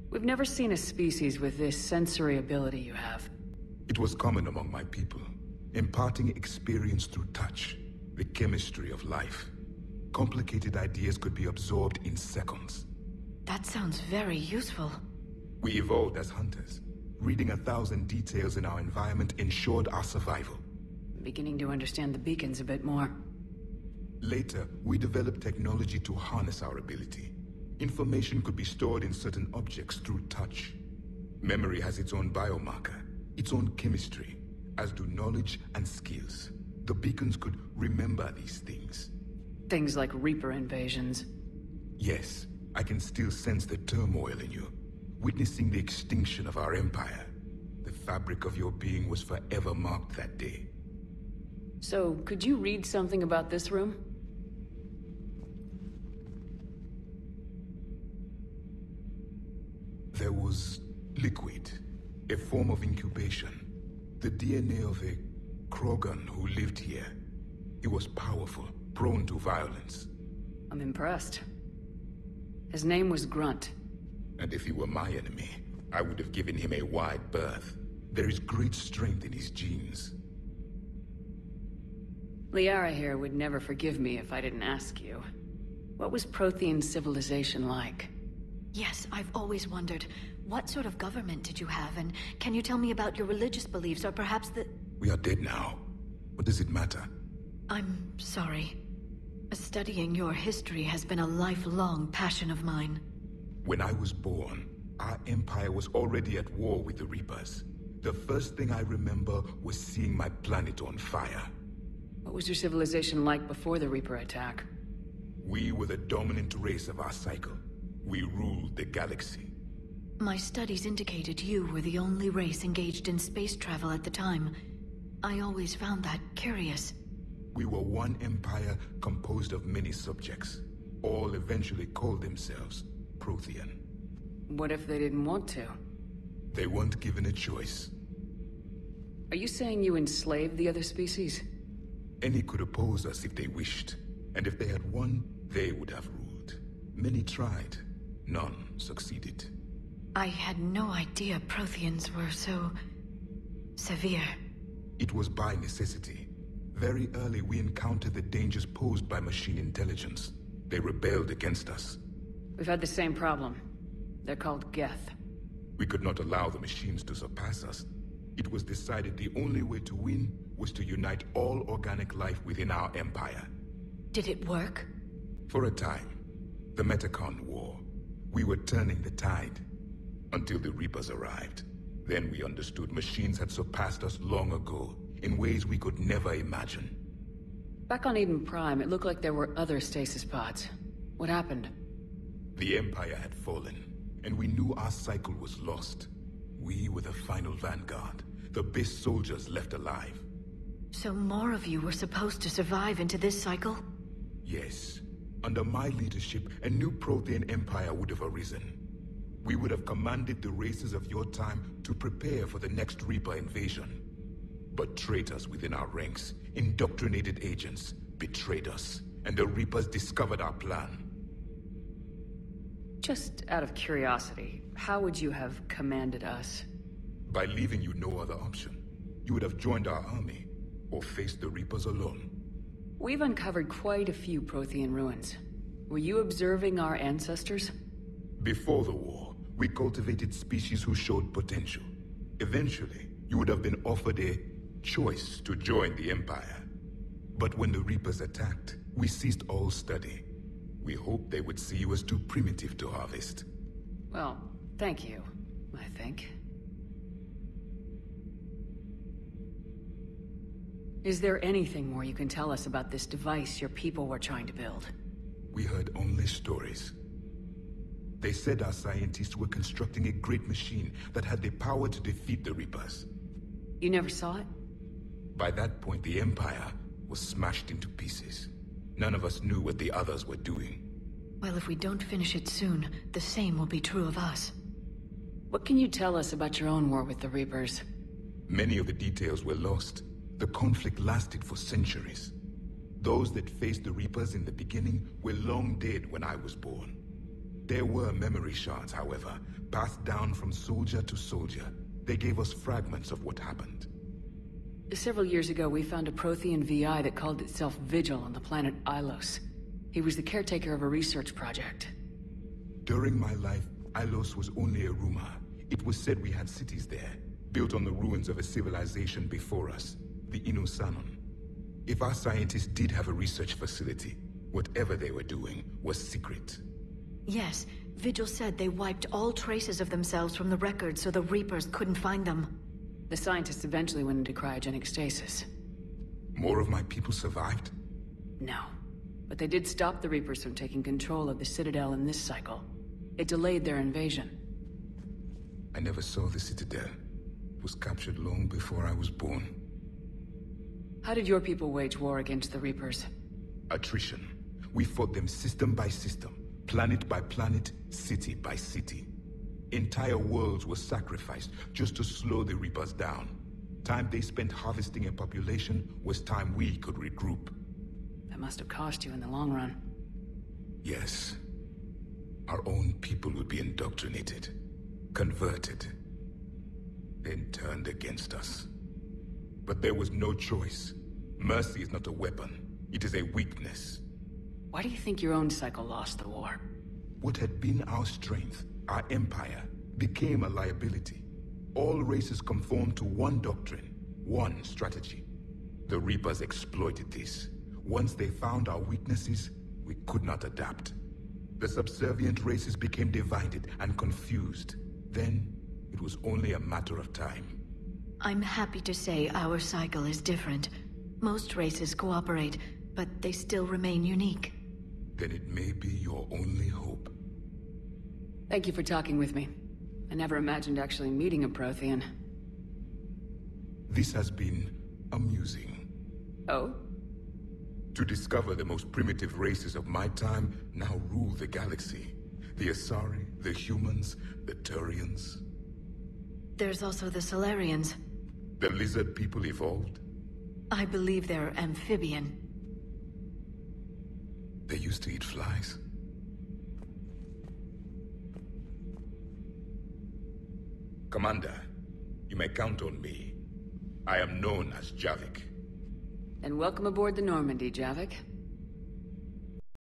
We've never seen a species with this sensory ability you have. It was common among my people, imparting experience through touch, the chemistry of life. Complicated ideas could be absorbed in seconds. That sounds very useful. We evolved as hunters. Reading 1,000 details in our environment ensured our survival. I'm beginning to understand the beacons a bit more. Later, we developed technology to harness our ability. Information could be stored in certain objects through touch. Memory has its own biomarker, its own chemistry, as do knowledge and skills. The beacons could remember these things. Things like Reaper invasions. Yes, I can still sense the turmoil in you. Witnessing the extinction of our empire. The fabric of your being was forever marked that day. So, could you read something about this room? There was liquid, a form of incubation. The DNA of a Krogan who lived here. He was powerful, prone to violence. I'm impressed. His name was Grunt. And if he were my enemy, I would have given him a wide berth. There is great strength in his genes. Liara here would never forgive me if I didn't ask you. What was Prothean civilization like? Yes, I've always wondered, what sort of government did you have, and can you tell me about your religious beliefs, or perhaps the... We are dead now. What does it matter? I'm sorry. Studying your history has been a lifelong passion of mine. When I was born, our empire was already at war with the Reapers. The first thing I remember was seeing my planet on fire. What was your civilization like before the Reaper attack? We were the dominant race of our cycle. We ruled the galaxy. My studies indicated you were the only race engaged in space travel at the time. I always found that curious. We were one empire composed of many subjects. All eventually called themselves Prothean. What if they didn't want to? They weren't given a choice. Are you saying you enslaved the other species? Any could oppose us if they wished. And if they had won, they would have ruled. Many tried. None succeeded. I had no idea Protheans were so... severe. It was by necessity. Very early we encountered the dangers posed by machine intelligence. They rebelled against us. We've had the same problem. They're called Geth. We could not allow the machines to surpass us. It was decided the only way to win was to unite all organic life within our empire. Did it work? For a time. The Metacon War. We were turning the tide. Until the Reapers arrived. Then we understood machines had surpassed us long ago, in ways we could never imagine. Back on Eden Prime, it looked like there were other stasis pods. What happened? The Empire had fallen, and we knew our cycle was lost. We were the final vanguard, the best soldiers left alive. So more of you were supposed to survive into this cycle? Yes. Under my leadership, a new Prothean empire would have arisen. We would have commanded the races of your time to prepare for the next Reaper invasion. But traitors within our ranks, indoctrinated agents, betrayed us, and the Reapers discovered our plan. Just out of curiosity, how would you have commanded us? By leaving you no other option. You would have joined our army, or faced the Reapers alone. We've uncovered quite a few Prothean ruins. Were you observing our ancestors? Before the war, we cultivated species who showed potential. Eventually, you would have been offered a choice to join the Empire. But when the Reapers attacked, we ceased all study. We hoped they would see you as too primitive to harvest. Well, thank you, I think. Is there anything more you can tell us about this device your people were trying to build? We heard only stories. They said our scientists were constructing a great machine that had the power to defeat the Reapers. You never saw it? By that point, the Empire was smashed into pieces. None of us knew what the others were doing. Well, if we don't finish it soon, the same will be true of us. What can you tell us about your own war with the Reapers? Many of the details were lost. The conflict lasted for centuries. Those that faced the Reapers in the beginning were long dead when I was born. There were memory shards, however, passed down from soldier to soldier. They gave us fragments of what happened. Several years ago, we found a Prothean VI that called itself Vigil on the planet Ilos. He was the caretaker of a research project. During my life, Ilos was only a rumor. It was said we had cities there, built on the ruins of a civilization before us, the Inosanon. If our scientists did have a research facility, whatever they were doing was secret. Yes, Vigil said they wiped all traces of themselves from the records so the Reapers couldn't find them. The scientists eventually went into cryogenic stasis. More of my people survived? No. But they did stop the Reapers from taking control of the Citadel in this cycle. It delayed their invasion. I never saw the Citadel. It was captured long before I was born. How did your people wage war against the Reapers? Attrition. We fought them system by system, planet by planet, city by city. Entire worlds were sacrificed just to slow the Reapers down. Time they spent harvesting a population was time we could regroup. That must have cost you in the long run. Yes. Our own people would be indoctrinated, converted, then turned against us. But there was no choice. Mercy is not a weapon. It is a weakness. Why do you think your own cycle lost the war? What had been our strength, our empire, became a liability. All races conformed to one doctrine, one strategy. The Reapers exploited this. Once they found our weaknesses, we could not adapt. The subservient races became divided and confused. Then, it was only a matter of time. I'm happy to say our cycle is different. Most races cooperate, but they still remain unique. Then it may be your only hope. Thank you for talking with me. I never imagined actually meeting a Prothean. This has been amusing. Oh? To discover the most primitive races of my time now rule the galaxy. The Asari, the humans, the Turians. There's also the Solarians. The lizard people evolved. I believe they're amphibian. They used to eat flies. Commander, you may count on me. I am known as Javik. And welcome aboard the Normandy, Javik.